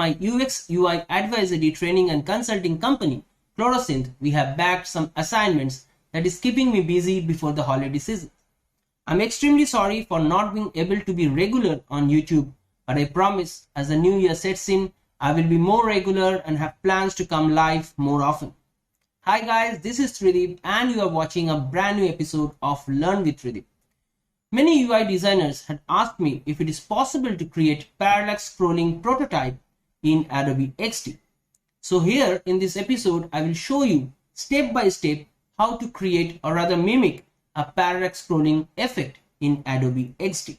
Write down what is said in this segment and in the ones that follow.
my UX UI advisory training and consulting company, Chlorosynth, we have bagged some assignments that is keeping me busy before the holiday season. I'm extremely sorry for not being able to be regular on YouTube, but I promise as the new year sets in, I will be more regular and have plans to come live more often. Hi guys, this is Tridip and you are watching a brand new episode of Learn with Tridip. Many UI designers had asked me if it is possible to create parallax scrolling prototype in Adobe XD. So here in this episode, I will show you step by step how to create or rather mimic a parallax scrolling effect in Adobe XD.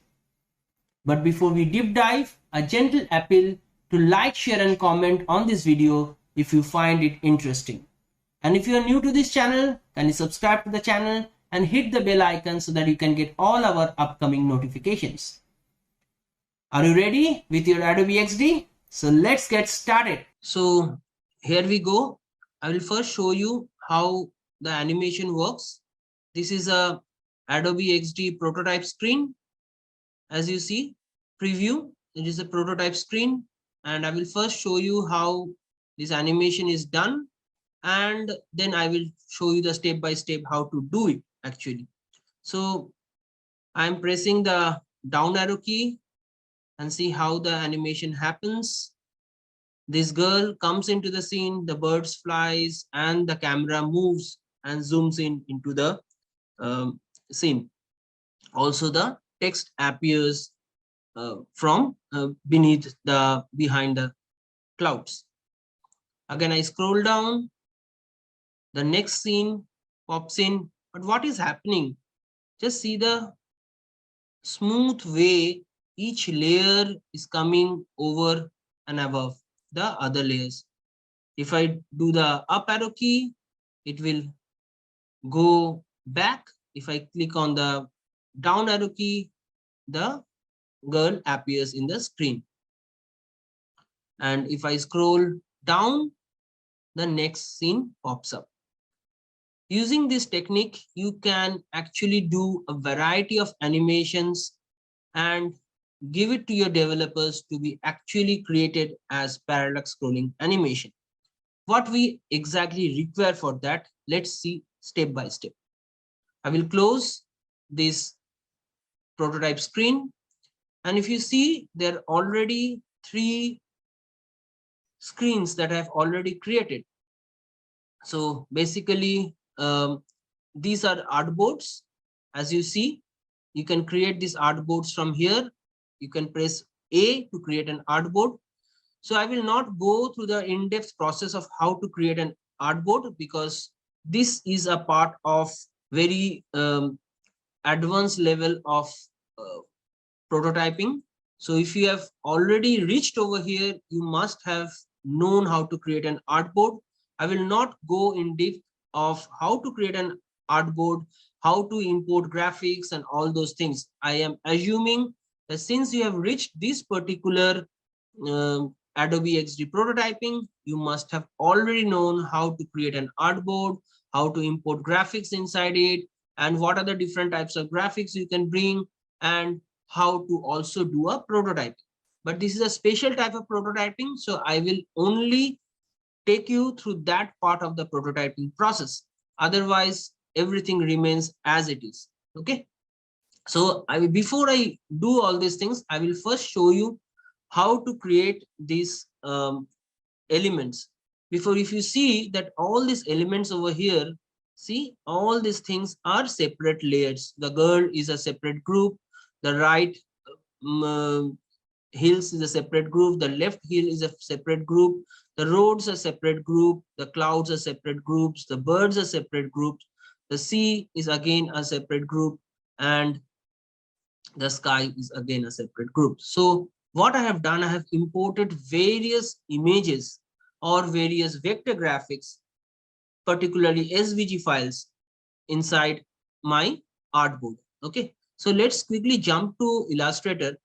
But before we deep dive, a gentle appeal to like, share and comment on this video if you find it interesting. And if you are new to this channel, kindly subscribe to the channel and hit the bell icon so that you can get all our upcoming notifications. Are you ready with your Adobe XD? So let's get started. So here we go. I will first show you how the animation works. This is a Adobe XD prototype screen. As you see, preview, it is a prototype screen, and I will first show you how this animation is done, and then I will show you the step by step how to do it actually. So I'm pressing the down arrow key and see how the animation happens. This girl comes into the scene, the birds flies, and the camera moves and zooms in into the scene. Also, the text appears from behind the clouds. Again, I scroll down. The next scene pops in. But what is happening? Just see the smooth way each layer is coming over and above the other layers. If I do the up arrow key, it will go back. If I click on the down arrow key, the girl appears in the screen. And if I scroll down, the next scene pops up. Using this technique, you can actually do a variety of animations and give it to your developers to be actually created as parallax scrolling animation. What we exactly require for that, let's see step by step. I will close this prototype screen, and if you see, there are already 3 screens that I've already created. So basically, these are artboards. As you see, you can create these artboards from here. You can press A to create an artboard. So I will not go through the in-depth process of how to create an artboard because this is a part of very advanced level of prototyping. So if you have already reached over here, you must have known how to create an artboard. I will not go in depth of how to create an artboard, how to import graphics and all those things. I am assuming that since you have reached this particular Adobe XD prototyping, you must have already known how to create an artboard, how to import graphics inside it, and what are the different types of graphics you can bring, and how to also do a prototype. But this is a special type of prototyping, so I will only take you through that part of the prototyping process. Otherwise, everything remains as it is. Okay. So before I do all these things, I will first show you how to create these elements. Before, if you see that all these elements over here, see all these things are separate layers. The girl is a separate group. The right hills is a separate group. The left hill is a separate group. The roads are separate group. The clouds are separate groups. The birds are separate groups. The sea is again a separate group, and the sky is again a separate group. So what I have done, I have imported various images or various vector graphics, particularly SVG files, inside my artboard. Okay, so let's quickly jump to Illustrator.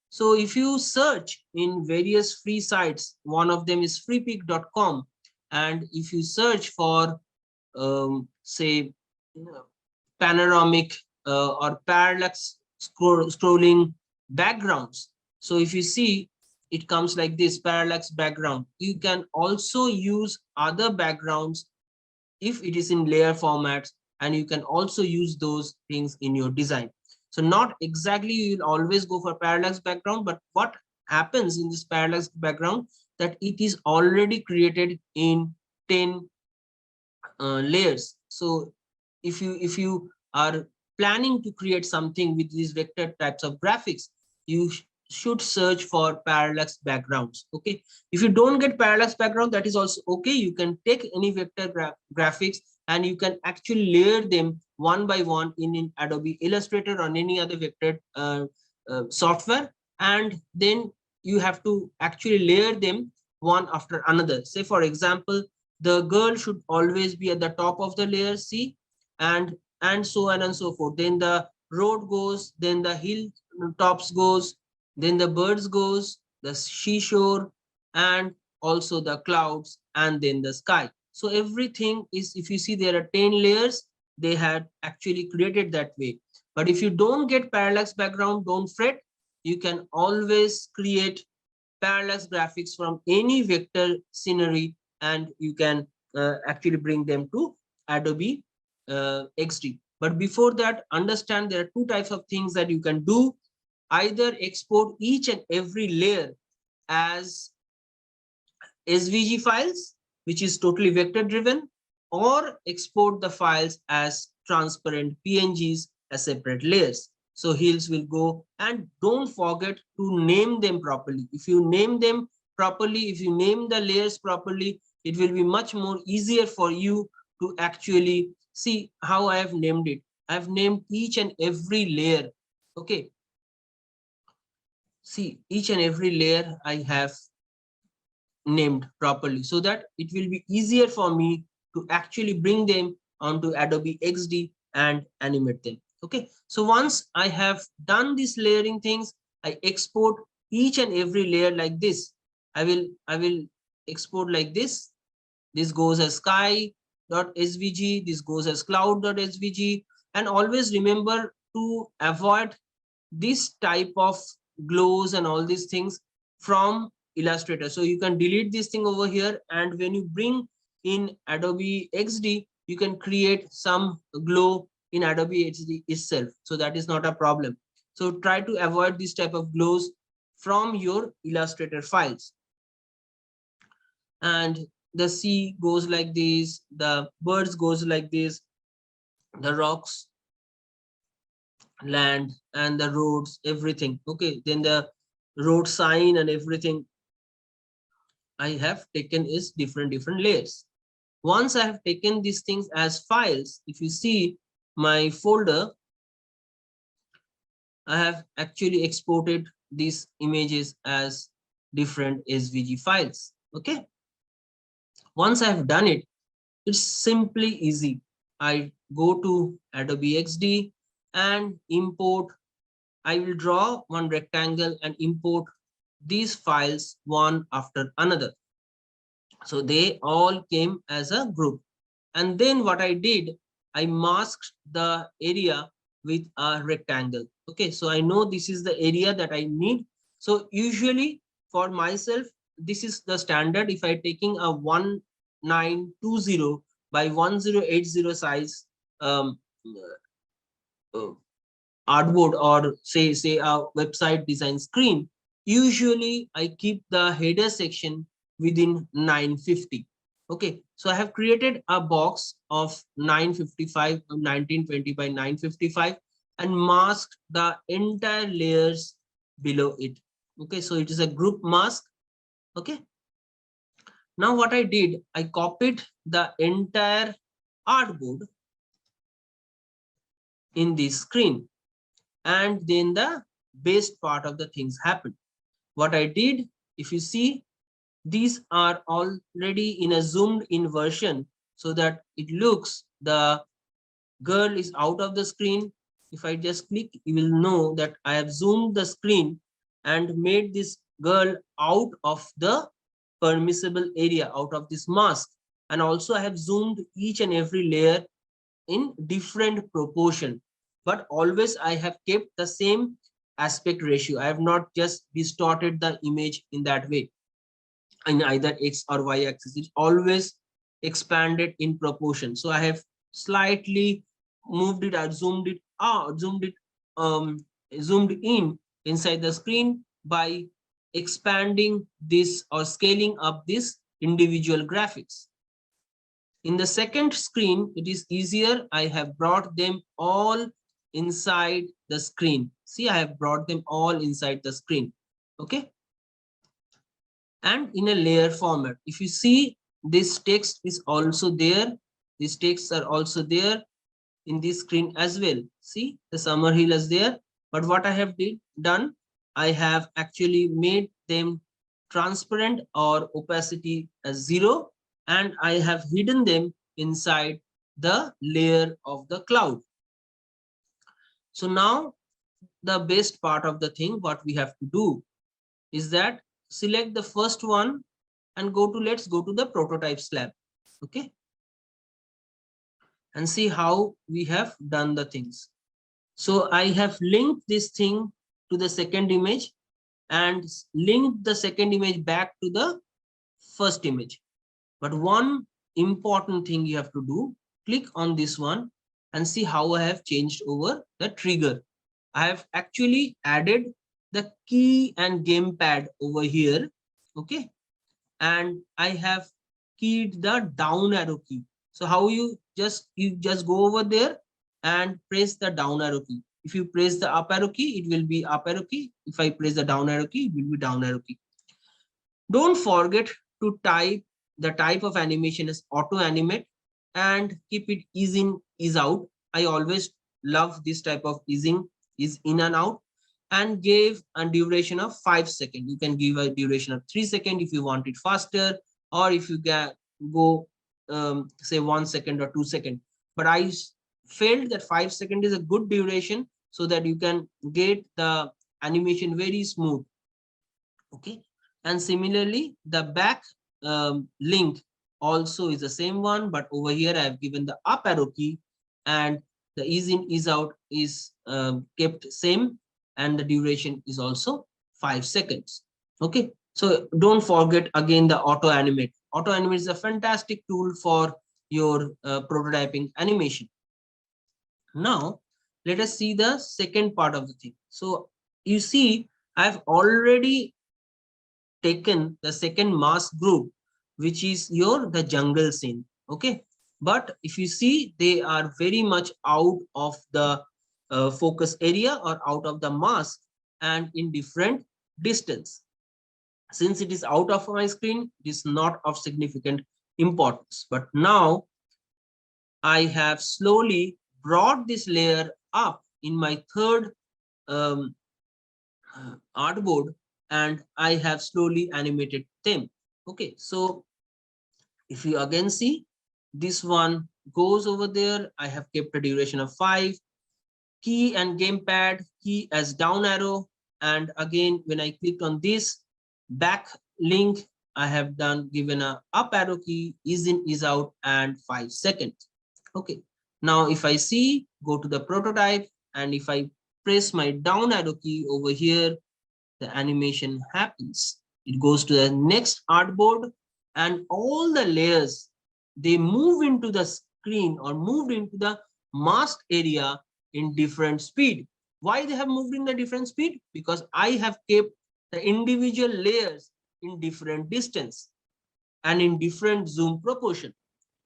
So if you search in various free sites, one of them is freepik.com, and if you search for say panoramic or parallax scrolling backgrounds, so if you see it comes like this, parallax background. You can also use other backgrounds if it is in layer formats, and you can also use those things in your design. So not exactly you will always go for parallax background, but what happens in this parallax background, that it is already created in 10 layers. So if you are planning to create something with these vector types of graphics, you should search for parallax backgrounds. Okay, if you don't get parallax background, that is also okay. You can take any vector graphics and you can actually layer them one by one in Adobe Illustrator or any other vector software, and then you have to actually layer them one after another. Say for example, the girl should always be at the top of the layer, see, and so on and so forth. Then the road goes, then the hill tops goes, then the birds goes, the seashore, and also the clouds, and then the sky. So everything is, if you see, there are 10 layers, they had actually created that way. But if you don't get parallax background, don't fret. You can always create parallax graphics from any vector scenery, and you can actually bring them to Adobe XD. But before that, understand there are two types of things that you can do. Either export each and every layer as SVG files, which is totally vector driven, or export the files as transparent PNGs as separate layers. So Hills will go, and don't forget to name them properly. If you name them properly, if you name the layers properly, it will be much more easier for you to actually see how I have named it. I've named each and every layer. Okay. See, each and every layer I have named properly, so that it will be easier for me to actually bring them onto Adobe XD and animate them. Okay, so once I have done these layering things, I export each and every layer like this. I will export like this. This goes as sky.svg, this goes as cloud.svg, and always remember to avoid this type of glows and all these things from Illustrator. So you can delete this thing over here, and when you bring in Adobe XD, you can create some glow in Adobe XD itself. So that is not a problem. So try to avoid this type of glows from your Illustrator files. And the sea goes like this, the birds goes like this, the rocks, land, and the roads, everything. Okay, then the road sign and everything I have taken is different layers. Once I have taken these things as files, if you see my folder, I have actually exported these images as different SVG files. Okay, once I have done it, it's simply easy. I go to Adobe XD and import. I will draw one rectangle and import these files one after another. So they all came as a group. And then what I did, I masked the area with a rectangle. Okay, so I know this is the area that I need. So usually for myself, this is the standard. If I taking a 1920 by 1080 size uh, artboard, or say a website design screen, usually I keep the header section within 950. Okay, so I have created a box of 955 1920 by 955 and masked the entire layers below it. Okay, so it is a group mask. Okay, now what I did, I copied the entire artboard in this screen, and then the best part of the things happened. What I did, if you see, these are already in a zoomed in version, so that it looks the girl is out of the screen. If I just click, you will know that I have zoomed the screen and made this girl out of the permissible area, out of this mask. And also I have zoomed each and every layer in different proportion, but always I have kept the same aspect ratio. I have not just distorted the image in that way in either x or y axis. It's always expanded in proportion. So I have slightly moved it or zoomed it out, zoomed in inside the screen by expanding this or scaling up this individual graphics. In the second screen, it is easier. I have brought them all inside the screen. See, I have brought them all inside the screen. Okay. And in a layer format. If you see, this text is also there. These texts are also there in this screen as well. See, the Summerhill is there. But what I have done, I have actually made them transparent or opacity as 0, and I have hidden them inside the layer of the cloud. So now the best part of the thing, what we have to do is that select the first one and let's go to the prototype slab. Okay. And see how we have done the things. So I have linked this thing to the second image and linked the second image back to the first image. But one important thing you have to do, click on this one and see how I have changed over the trigger. I have actually added the key and gamepad over here. Okay. And I have keyed the down arrow key. So how you just go over there and press the down arrow key. If you press the up arrow key, it will be up arrow key. If I press the down arrow key, it will be down arrow key. Don't forget to type the type of animation as auto animate and keep it ease in, ease out. I always love this type of easing, is in and out, and gave a duration of 5 seconds. You can give a duration of 3 seconds if you want it faster, or if you go say 1 second or 2 seconds. But I felt that 5 seconds is a good duration so that you can get the animation very smooth. Okay. And similarly, the back link also is the same one, but over here I have given the up arrow key, and the ease in, ease out is kept same, and the duration is also 5 seconds. Okay. So don't forget again the auto animate. Auto animate is a fantastic tool for your prototyping animation. Now let us see the second part of the thing. So you see, I've already taken the second mask group, which is the jungle scene. Okay. But if you see, they are very much out of the focus area or out of the mask and in different distance. Since it is out of my screen, it is not of significant importance. But now I have slowly brought this layer up in my third artboard, and I have slowly animated them. Okay, so if you again see, this one goes over there. I have kept a duration of 5. Key and gamepad, key as down arrow. And again, when I click on this back link, I have given a up arrow key, ease in, ease out, and 5 seconds. Okay. Now, if I see, go to the prototype, and if I press my down arrow key over here, the animation happens. It goes to the next artboard, and all the layers, they move into the screen or moved into the masked area in different speed. Why they have moved in the different speed? Because I have kept the individual layers in different distance and in different zoom proportion.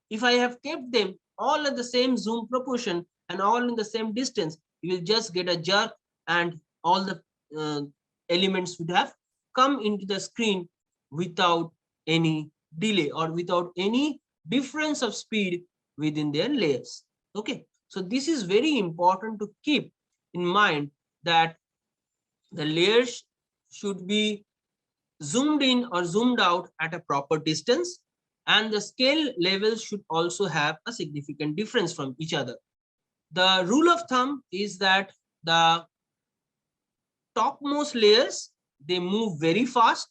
If I have kept them all at the same zoom proportion and all in the same distance, you will just get a jerk, and all the elements would have come into the screen without any delay or without any difference of speed within their layers. Okay, so this is very important to keep in mind, that the layers should be zoomed in or zoomed out at a proper distance, and the scale levels should also have a significant difference from each other. The rule of thumb is that the topmost layers, they move very fast,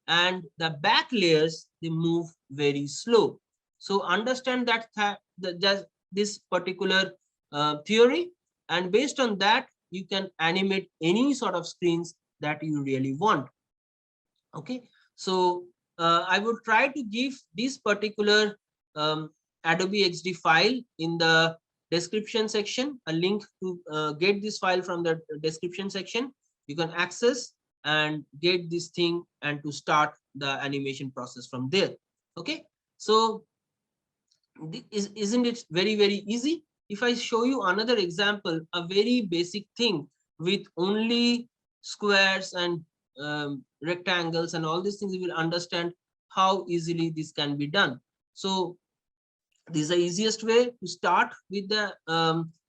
and the back layers, they move very slow. So understand that just this particular theory, and based on that, you can animate any sort of screens that you really want. Okay, so I would try to give this particular Adobe XD file in the description section, a link to get this file from the description section. You can access and get this thing and to start the animation process from there. Okay, so isn't it very easy? If I show you another example, a very basic thing with only squares and rectangles and all these things, you will understand how easily this can be done. So this is the easiest way to start with the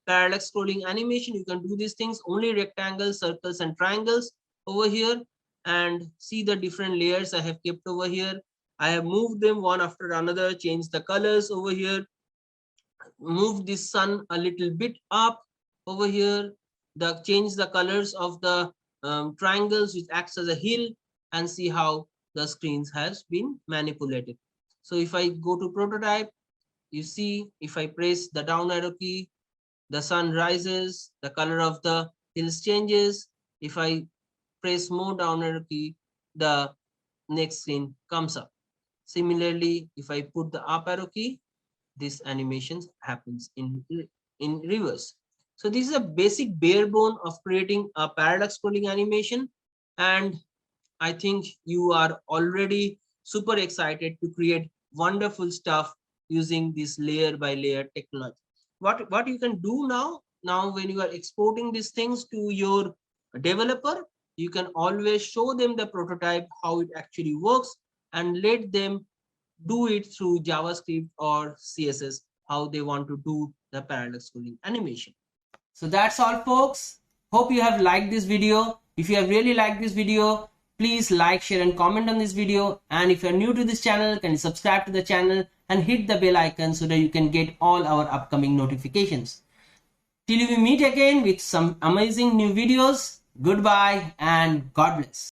parallax scrolling animation. You can do these things, only rectangles, circles and triangles over here, and see the different layers I have kept over here. I have moved them one after another, changed the colors over here, moved the sun a little bit up over here, change the colors of the triangles which acts as a hill, and see how the screens has been manipulated. So if I go to prototype, you see, if I press the down arrow key, the sun rises, the color of the hills changes. If I press more down arrow key, the next screen comes up. Similarly, if I put the up arrow key, this animation happens in reverse. So this is a basic bare bone of creating a parallax scrolling animation, and I think you are already super excited to create wonderful stuff using this layer by layer technology. What you can do now when you are exporting these things to your developer, you can always show them the prototype, how it actually works, and let them do it through JavaScript or CSS, how they want to do the parallax scrolling animation. So that's all, folks. Hope you have liked this video. If you have really liked this video, please like, share and comment on this video. And if you're new to this channel, can you subscribe to the channel and hit the bell icon so that you can get all our upcoming notifications. Till we meet again with some amazing new videos, goodbye and God bless.